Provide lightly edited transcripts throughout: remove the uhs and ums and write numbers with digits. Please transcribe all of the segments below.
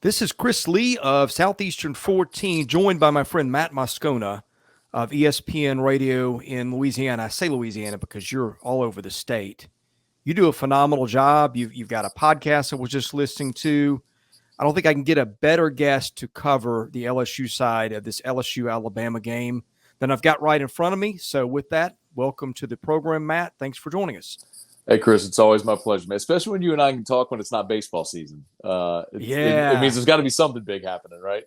This is Chris Lee of Southeastern 14, joined by my friend Matt Moscona of ESPN Radio in Louisiana. I say Louisiana because you're all over the state. You do a phenomenal job. You've got a podcast I was just listening to. I don't think I can get a better guest to cover the LSU side of this LSU-Alabama game than I've got right in front of me. So with that, welcome to the program, Matt. Thanks for joining us. Hey, Chris, it's always my pleasure, man. Especially when you and I can talk when it's not baseball season. It means there's got to be something big happening, right?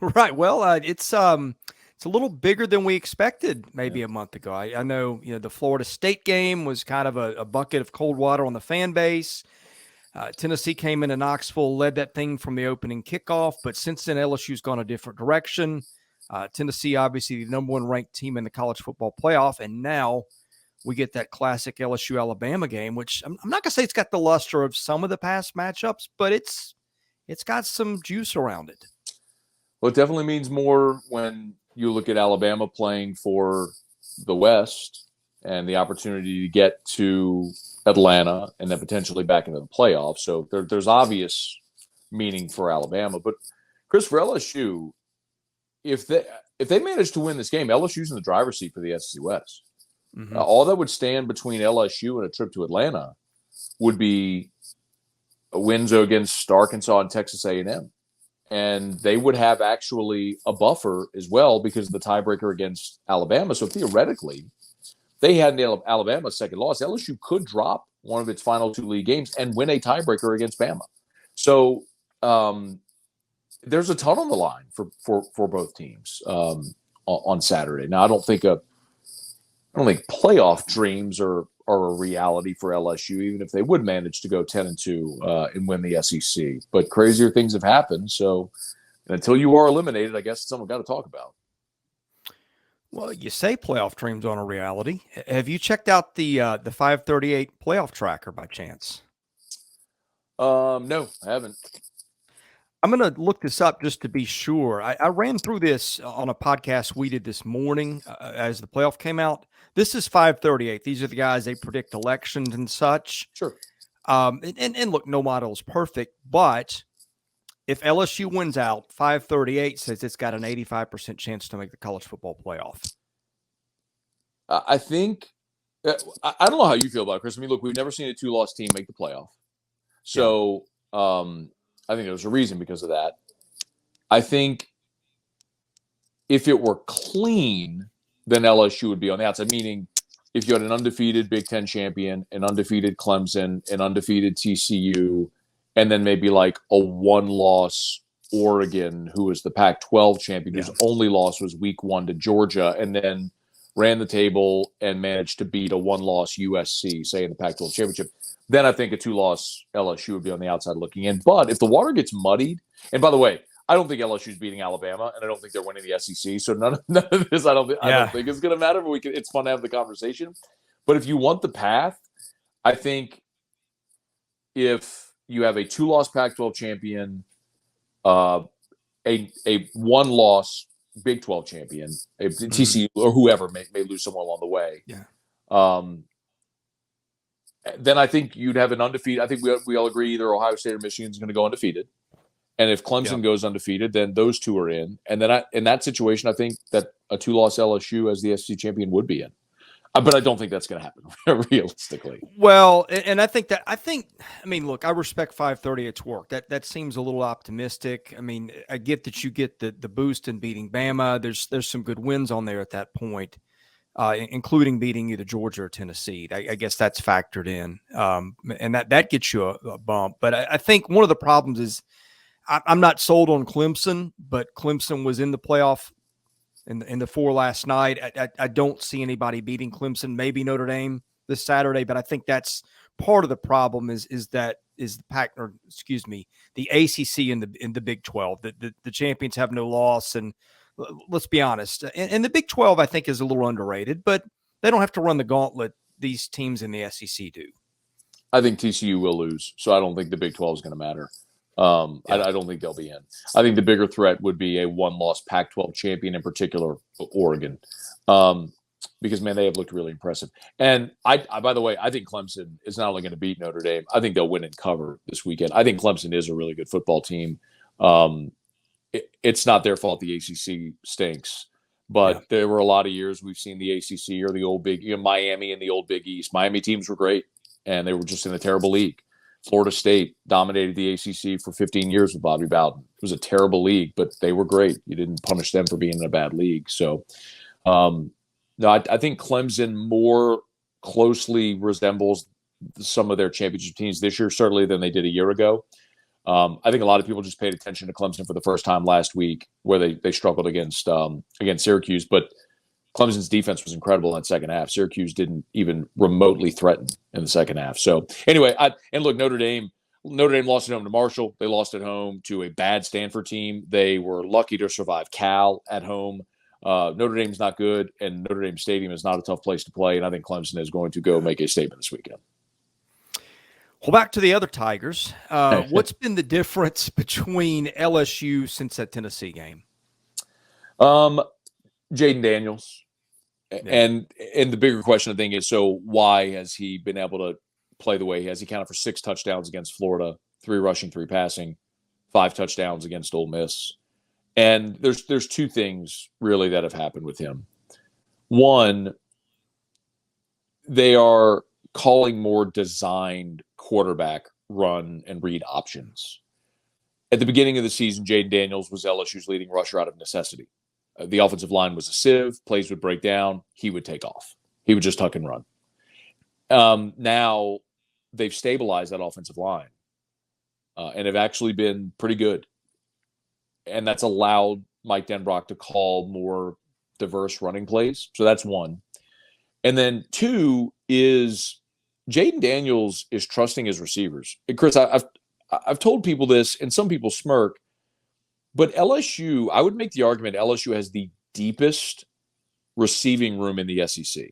Right. Well, it's a little bigger than we expected maybe a month ago. I know, the Florida State game was kind of a bucket of cold water on the fan base. Tennessee came into Knoxville, led that thing from the opening kickoff, but since then LSU's gone a different direction. Tennessee, obviously the number one ranked team in the college football playoff, and now we get that classic LSU-Alabama game, which I'm not going to say it's got the luster of some of the past matchups, but it's got some juice around it. Well, it definitely means more when you look at Alabama playing for the West and the opportunity to get to Atlanta and then potentially back into the playoffs. So there's obvious meaning for Alabama. But, Chris, for LSU, if they manage to win this game, LSU's in the driver's seat for the SEC West. Mm-hmm. All that would stand between LSU and a trip to Atlanta would be wins against Arkansas and Texas A&M. And they would have actually a buffer as well because of the tiebreaker against Alabama. So theoretically, they had Alabama's second loss. LSU could drop one of its final two league games and win a tiebreaker against Bama. So there's a ton on the line for both teams on Saturday. Now, I don't think playoff dreams are a reality for LSU, even if they would manage to go 10-2 and win the SEC. But crazier things have happened. So until you are eliminated, I guess it's something we've got to talk about. Well, you say playoff dreams aren't a reality. Have you checked out the 538 playoff tracker by chance? No, I haven't. I'm going to look this up just to be sure. I ran through this on a podcast we did this morning as the playoff came out. This is 538. These are the guys, they predict elections and such. Sure. And look, no model is perfect, but if LSU wins out, 538 says it's got an 85% chance to make the college football playoff. I think I don't know how you feel about it, Chris. I mean, look, we've never seen a two-loss team make the playoff. So I think there's a reason because of that. I think if it were clean, then LSU would be on the outside, meaning if you had an undefeated Big Ten champion, an undefeated Clemson, an undefeated TCU, and then maybe like a one-loss Oregon, who was the Pac-12 champion, whose only loss was week 1 to Georgia, and then ran the table and managed to beat a one-loss USC, say, in the Pac-12 championship, then I think a two-loss LSU would be on the outside looking in. But if the water gets muddied, and by the way, I don't think LSU is beating Alabama, and I don't think they're winning the SEC. So none of this, I don't think it's going to matter. But it's fun to have the conversation. But if you want the path, I think if you have a two-loss Pac-12 champion, a one-loss Big 12 champion, a TCU or whoever may lose somewhere along the way. Yeah. Then I think you'd have an undefeated. I think we all agree either Ohio State or Michigan is going to go undefeated. And if Clemson goes undefeated, then those two are in. And then in that situation, I think that a two-loss LSU as the SEC champion would be in. But I don't think that's going to happen realistically. Well, and I mean, look, I respect 538's work. That seems a little optimistic. I mean, I get that you get the boost in beating Bama. There's some good wins on there at that point, including beating either Georgia or Tennessee. I guess that's factored in. And that gets you a bump. But I think one of the problems is I'm not sold on Clemson, but Clemson was in the playoff in the 4 last night. I don't see anybody beating Clemson, maybe Notre Dame this Saturday, but I think that's part of the problem is the ACC in the Big 12. The champions have no loss, and let's be honest. And the Big 12, I think, is a little underrated, but they don't have to run the gauntlet these teams in the SEC do. I think TCU will lose, so I don't think the Big 12 is going to matter. I don't think they'll be in. I think the bigger threat would be a one-loss Pac-12 champion, in particular, Oregon, because, man, they have looked really impressive. And I by the way, I think Clemson is not only going to beat Notre Dame, I think they'll win and cover this weekend. I think Clemson is a really good football team. Um, it's not their fault the ACC stinks, Yeah. but there were a lot of years we've seen the ACC or the old Big, Miami and the old Big East. Miami teams were great, and they were just in a terrible league. Florida State dominated the ACC for 15 years with Bobby Bowden. It was a terrible league, but they were great. You didn't punish them for being in a bad league. So, no, I think Clemson more closely resembles some of their championship teams this year, certainly than they did a year ago. I think a lot of people just paid attention to Clemson for the first time last week, where they struggled against Syracuse. But Clemson's defense was incredible in that second half. Syracuse didn't even remotely threaten in the second half. So anyway, and look, Notre Dame lost at home to Marshall. They lost at home to a bad Stanford team. They were lucky to survive Cal at home. Notre Dame's not good, and Notre Dame Stadium is not a tough place to play. And I think Clemson is going to go make a statement this weekend. Well, back to the other Tigers. What's been the difference between LSU since that Tennessee game? Jayden Daniels. Yeah. And the bigger question, I think, is so why has he been able to play the way he has? He counted for 6 touchdowns against Florida, 3 rushing, 3 passing, 5 touchdowns against Ole Miss. And there's 2 things really that have happened with him. One, they are calling more designed quarterback run and read options. At the beginning of the season, Jayden Daniels was LSU's leading rusher out of necessity. The offensive line was a sieve. Plays would break down. He would take off. He would just tuck and run. Now they've stabilized that offensive line and have actually been pretty good. And that's allowed Mike Denbrock to call more diverse running plays. So that's one. And then 2 is Jayden Daniels is trusting his receivers. And Chris, I've told people this, and some people smirk, but LSU, I would make the argument LSU has the deepest receiving room in the SEC.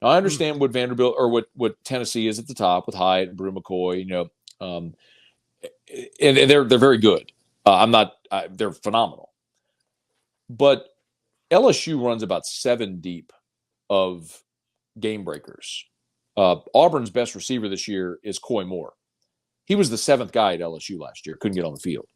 Now, I understand what Vanderbilt or what Tennessee is at the top with Hyatt and Brew McCoy, and they're very good. They're phenomenal. But LSU runs about 7 deep of game breakers. Auburn's best receiver this year is Coy Moore. He was the 7th guy at LSU last year. Couldn't get on the field.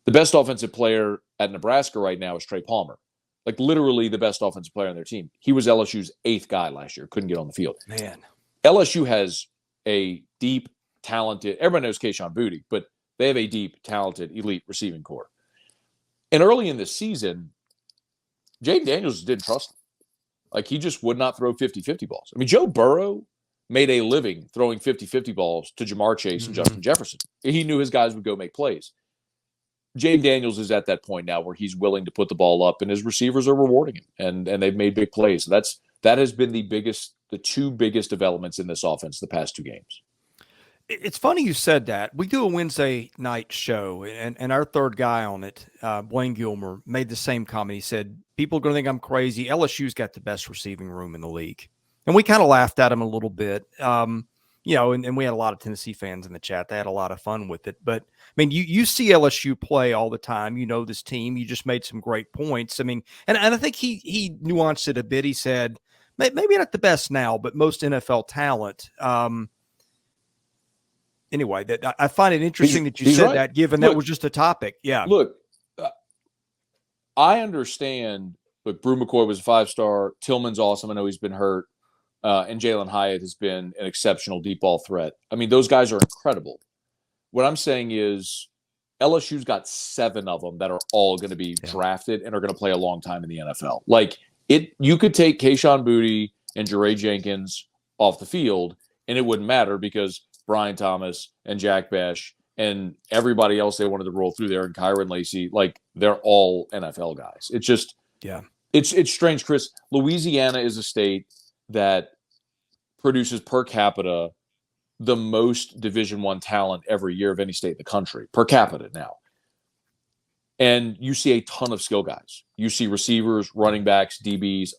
The best offensive player at Nebraska right now is Trey Palmer. Like literally the best offensive player on their team. He was LSU's 8th guy last year. Couldn't get on the field. Man. LSU has a deep, talented, everybody knows Kayshon Boutte, but they have a deep, talented, elite receiving core. And early in the season, Jayden Daniels didn't trust him. Like he just would not throw 50-50 balls. I mean, Joe Burrow made a living throwing 50-50 balls to Jamar Chase and Justin Jefferson. He knew his guys would go make plays. Jayden Daniels is at that point now where he's willing to put the ball up, and his receivers are rewarding him, and they've made big plays. So that has been the 2 biggest developments in this offense the past 2 games. It's funny you said that. We do a Wednesday night show, and our third guy on it, Blaine Gilmer, made the same comment. He said, people are going to think I'm crazy. LSU's got the best receiving room in the league. And we kind of laughed at him a little bit. And we had a lot of Tennessee fans in the chat. They had a lot of fun with it. But, I mean, you see LSU play all the time. You know this team. You just made some great points. I mean, and I think he nuanced it a bit. He said, maybe not the best now, but most NFL talent. Anyway, I find it interesting that you said that, given that was just a topic. Yeah. Look, I understand. Look, Brew McCoy was a 5-star. Tillman's awesome. I know he's been hurt. And Jalen Hyatt has been an exceptional deep ball threat. I mean, those guys are incredible. What I'm saying is LSU's got 7 of them that are all going to be drafted and are going to play a long time in the NFL. Like you could take Kayshon Boutte and Jeray Jenkins off the field, and it wouldn't matter because Brian Thomas and Jack Besh and everybody else they wanted to roll through there, and Kyron Lacey, like they're all NFL guys. It's just it's strange, Chris. Louisiana is a state that produces per capita the most Division I talent every year of any state in the country, per capita now. And you see a ton of skill guys. You see receivers, running backs, DBs,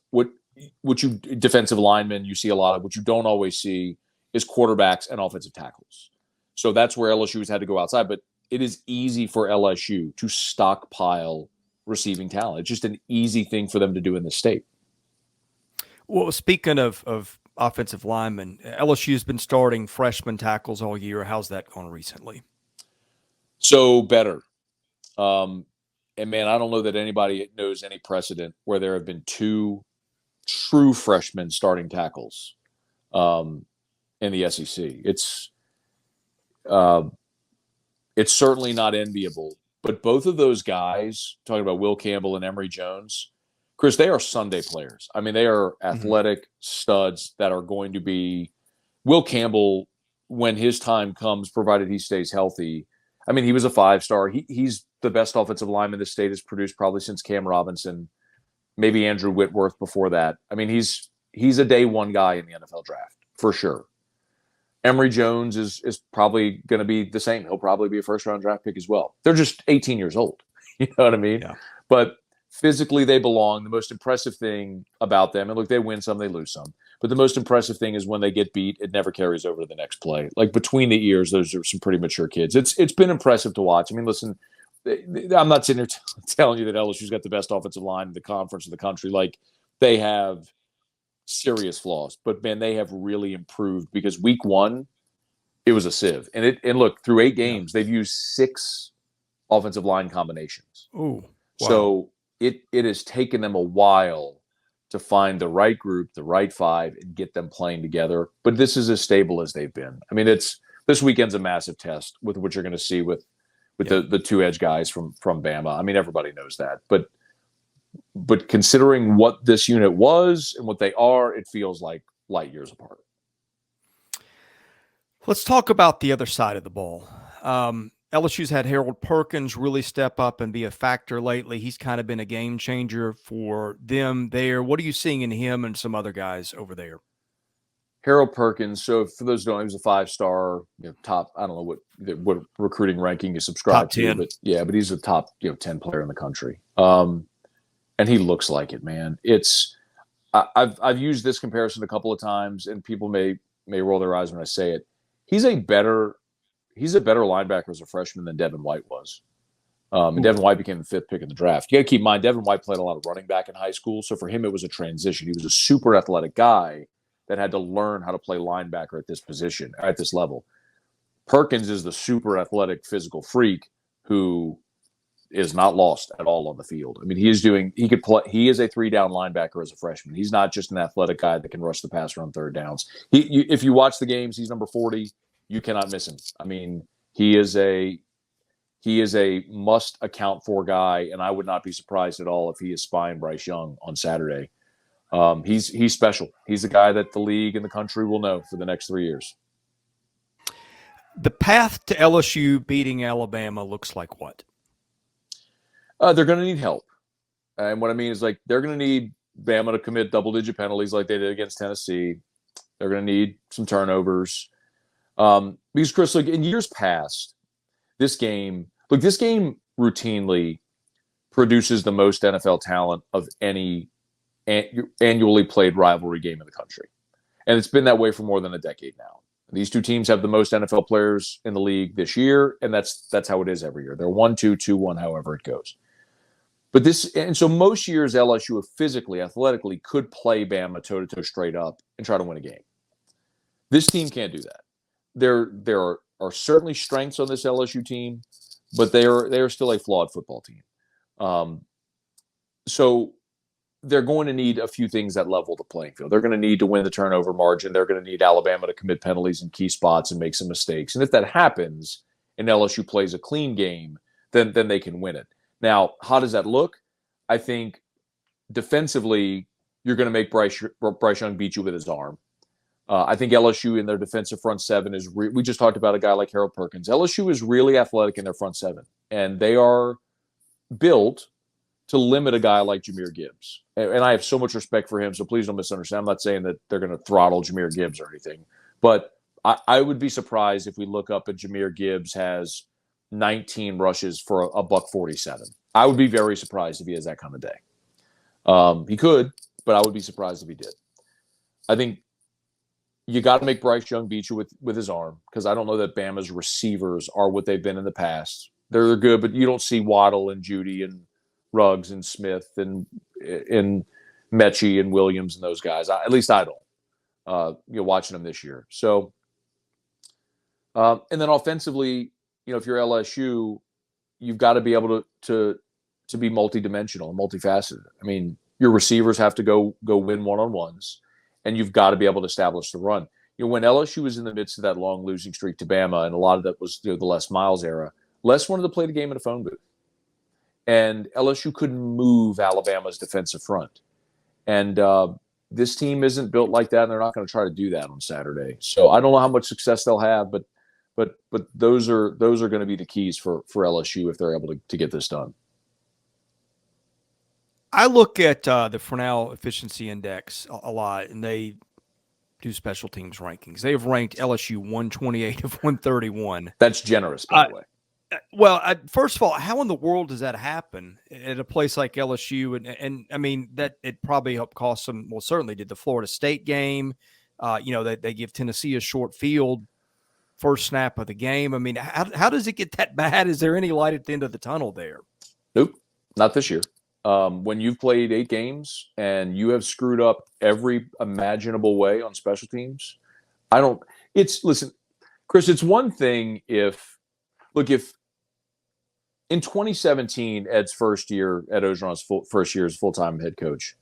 defensive linemen, you see a lot of. What you don't always see is quarterbacks and offensive tackles. So that's where LSU has had to go outside. But it is easy for LSU to stockpile receiving talent. It's just an easy thing for them to do in the state. Well, speaking of offensive linemen, LSU's been starting freshman tackles all year. How's that gone recently? So better. And man, I don't know that anybody knows any precedent where there have been two true freshmen starting tackles in the SEC. Uh, it's certainly not enviable, but both of those guys, talking about Will Campbell and Emory Jones, Chris, they are Sunday players. I mean, they are athletic studs that are going to be Will Campbell when his time comes, provided he stays healthy. I mean, he was a 5-star. He's the best offensive lineman the state has produced probably since Cam Robinson, maybe Andrew Whitworth before that. I mean, he's a day one guy in the NFL draft for sure. Emory Jones is probably going to be the same. He'll probably be a first-round draft pick as well. They're just 18 years old. You know what I mean? Yeah. But physically, they belong. The most impressive thing about them, and look, they win some, they lose some. But the most impressive thing is when they get beat, it never carries over to the next play. Like between the ears, those are some pretty mature kids. It's been impressive to watch. I mean, listen, I'm not sitting here telling you that LSU's got the best offensive line in the conference of the country. Like they have serious flaws, but man, they have really improved because week one, it was a sieve. And look, through 8 games, they've used 6 offensive line combinations. Ooh, wow. So it has taken them a while to find the right group, the right 5, and get them playing together. But this is as stable as they've been. I mean, this weekend's a massive test with what you're going to see with the 2 edge guys from Bama. I mean, everybody knows that. But considering what this unit was and what they are, it feels like light years apart. Let's talk about the other side of the ball. LSU's had Harold Perkins really step up and be a factor lately. He's kind of been a game changer for them there. What are you seeing in him and some other guys over there? Harold Perkins. So for those who don't know, he was a 5-star, top. I don't know what recruiting ranking you subscribe to, but but he's a top 10 player in the country. And he looks like it, man. I've used this comparison a couple of times, and people may roll their eyes when I say it. He's a better linebacker as a freshman than Devin White was. And Devin White became the 5th pick in the draft. You got to keep in mind, Devin White played a lot of running back in high school, so for him it was a transition. He was a super athletic guy that had to learn how to play linebacker at this position, at this level. Perkins is the super athletic physical freak who is not lost at all on the field. I mean, he is a 3-down linebacker as a freshman. He's not just an athletic guy that can rush the passer on 3rd downs. If you watch the games, he's number 40. You cannot miss him. I mean, he is a must account for guy, and I would not be surprised at all if he is spying Bryce Young on Saturday. He's special. He's a guy that the league and the country will know for the next 3 years. The path to LSU beating Alabama looks like what? They're going to need help. And what I mean is, like, they're going to need Bama to commit double-digit penalties like they did against Tennessee. They're going to need some turnovers. Because, Chris, like, in years past, this game routinely produces the most NFL talent of any annually played rivalry game in the country. And it's been that way for more than a decade now. These 2 teams have the most NFL players in the league this year, and that's how it is every year. They're 1-2, 2-1, however it goes. But so most years LSU physically, athletically could play Bama toe-to-toe straight up and try to win a game. This team can't do that. There are certainly strengths on this LSU team, but they are still a flawed football team. So they're going to need a few things that level the playing field. They're going to need to win the turnover margin. They're going to need Alabama to commit penalties in key spots and make some mistakes. And if that happens and LSU plays a clean game, then they can win it. Now, how does that look? I think defensively, you're going to make Bryce Young beat you with his arm. I think LSU in their defensive front 7 is we just talked about a guy like Harold Perkins. LSU is really athletic in their front 7, and they are built to limit a guy like Jahmyr Gibbs. And I have so much respect for him, so please don't misunderstand. I'm not saying that they're going to throttle Jahmyr Gibbs or anything, but I would be surprised if we look up and Jahmyr Gibbs has 19 rushes for a $147. I would be very surprised if he has that kind of day. He could, but I would be surprised if he did. I think you got to make Bryce Young beat you with his arm, because I don't know that Bama's receivers are what they've been in the past. They're good, but you don't see Waddle and Judy and Ruggs and Smith and Mechie and Williams and those guys. At least I don't. Watching them this year. So, and then offensively, if you're LSU, you've got to be able to be multidimensional and multifaceted. I mean, your receivers have to go win one-on-ones, and you've got to be able to establish the run. When LSU was in the midst of that long losing streak to Bama, and a lot of that was the Les Miles era, Les wanted to play the game in a phone booth. And LSU couldn't move Alabama's defensive front. And this team isn't built like that, and they're not going to try to do that on Saturday. So I don't know how much success they'll have, but those are going to be the keys for LSU if they're able to get this done. I look at the Fresnel Efficiency Index a lot, and they do special teams rankings. They have ranked LSU 128 of 131. That's generous, by the way. Well, first of all, how in the world does that happen at a place like LSU? And I mean, that it probably helped cost them. Well, certainly did the Florida State game. They give Tennessee a short field first snap of the game. I mean, how does it get that bad? Is there any light at the end of the tunnel there? Nope, not this year. When you've played 8 games and you have screwed up every imaginable way on special teams, listen, Chris, it's one thing if in 2017, Ed's first year, Ed Ogeron's first year as full-time head coach,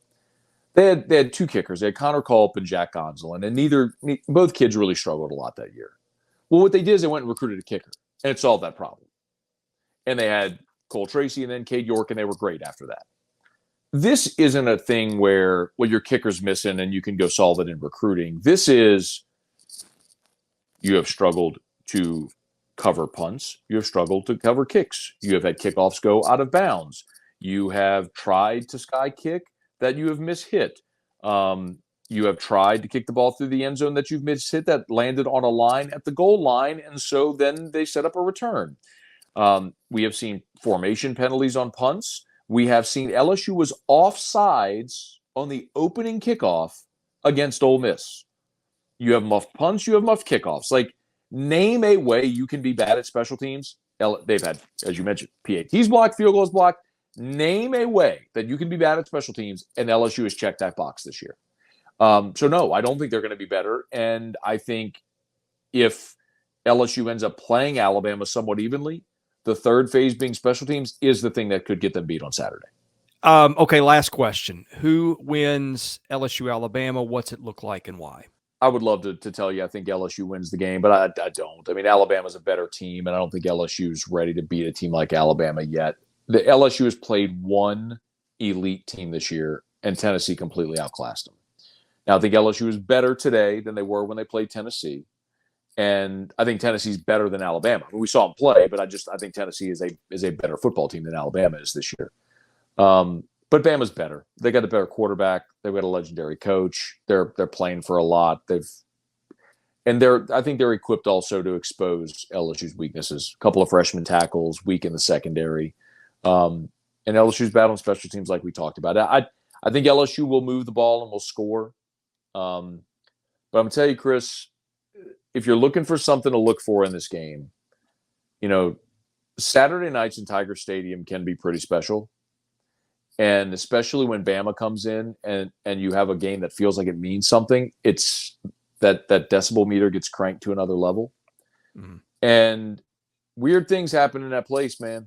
they had 2 kickers. They had Connor Culp and Jack Gonsolin, and both kids really struggled a lot that year. Well, what they did is they went and recruited a kicker, and it solved that problem. And they had Cole Tracy and then Cade York, and they were great after that. This isn't a thing where, your kicker's missing and you can go solve it in recruiting. This is, you have struggled to cover punts. You have struggled to cover kicks. You have had kickoffs go out of bounds. You have tried to sky kick that you have mishit. You have tried to kick the ball through the end zone that you've mishit that landed on a line at the goal line, and so then they set up a return. We have seen formation penalties on punts. We have seen LSU was offsides on the opening kickoff against Ole Miss. You have muffed punts. You have muffed kickoffs. Name a way you can be bad at special teams. They've had, as you mentioned, PATs blocked, field goals blocked. Name a way that you can be bad at special teams, and LSU has checked that box this year. So, no, I don't think they're going to be better. And I think if LSU ends up playing Alabama somewhat evenly, the third phase being special teams is the thing that could get them beat on Saturday. Okay, last question. Who wins LSU Alabama? What's it look like and why? I would love to tell you I think LSU wins the game, but I don't. I mean, Alabama's a better team, and I don't think LSU's ready to beat a team like Alabama yet. The LSU has played one elite team this year, and Tennessee completely outclassed them. Now, I think LSU is better today than they were when they played Tennessee, and I think Tennessee's better than Alabama. I mean, we saw them play, but I think Tennessee is a better football team than Alabama is this year. But Bama's better. They got a better quarterback. They've got a legendary coach. They're playing for a lot. I think they're equipped also to expose LSU's weaknesses. A couple of freshman tackles, weak in the secondary. And LSU's bad on special teams like we talked about. I think LSU will move the ball and will score. But I'm going to tell you, Chris, if you're looking for something to look for in this game, Saturday nights in Tiger Stadium can be pretty special. And especially when Bama comes in and you have a game that feels like it means something, it's that decibel meter gets cranked to another level. Mm-hmm. And weird things happen in that place, man.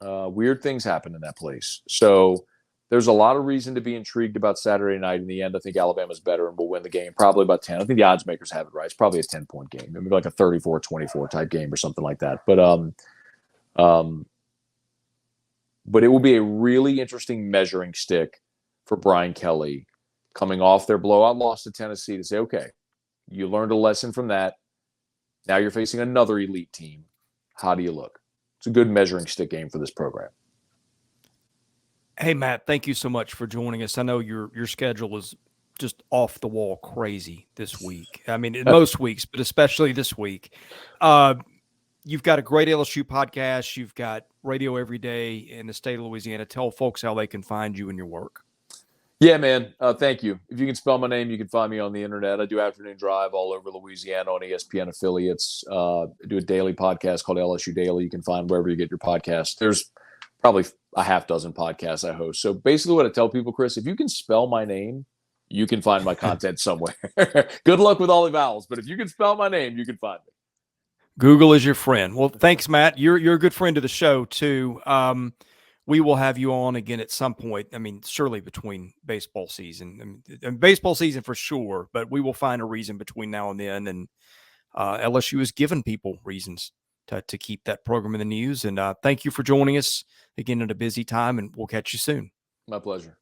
Weird things happen in that place. So there's a lot of reason to be intrigued about Saturday night. In the end, I think Alabama's better and will win the game, probably about 10. I think the odds makers have it right. It's probably a 10-point game. Maybe like a 34-24 type game or something like that. But it will be a really interesting measuring stick for Brian Kelly coming off their blowout loss to Tennessee to say, okay, you learned a lesson from that. Now you're facing another elite team. How do you look? It's a good measuring stick game for this program. Hey, Matt, thank you so much for joining us. I know your schedule is just off the wall crazy this week. I mean, most weeks, but especially this week. You've got a great LSU podcast. You've got radio every day in the state of Louisiana. Tell folks how they can find you and your work. Yeah, man. Thank you. If you can spell my name, you can find me on the internet. I do afternoon drive all over Louisiana on ESPN affiliates. I do a daily podcast called LSU Daily. You can find wherever you get your podcast. There's probably a half dozen podcasts I host. So basically what I tell people, Chris, if you can spell my name, you can find my content somewhere. Good luck with all the vowels, but if you can spell my name, you can find me. Google is your friend. Well, thanks, Matt. You're a good friend of the show too. We will have you on again at some point. I mean, surely between baseball season, and baseball season for sure, but we will find a reason between now and then. And LSU has given people reasons to keep that program in the news. And thank you for joining us again at a busy time, and we'll catch you soon. My pleasure.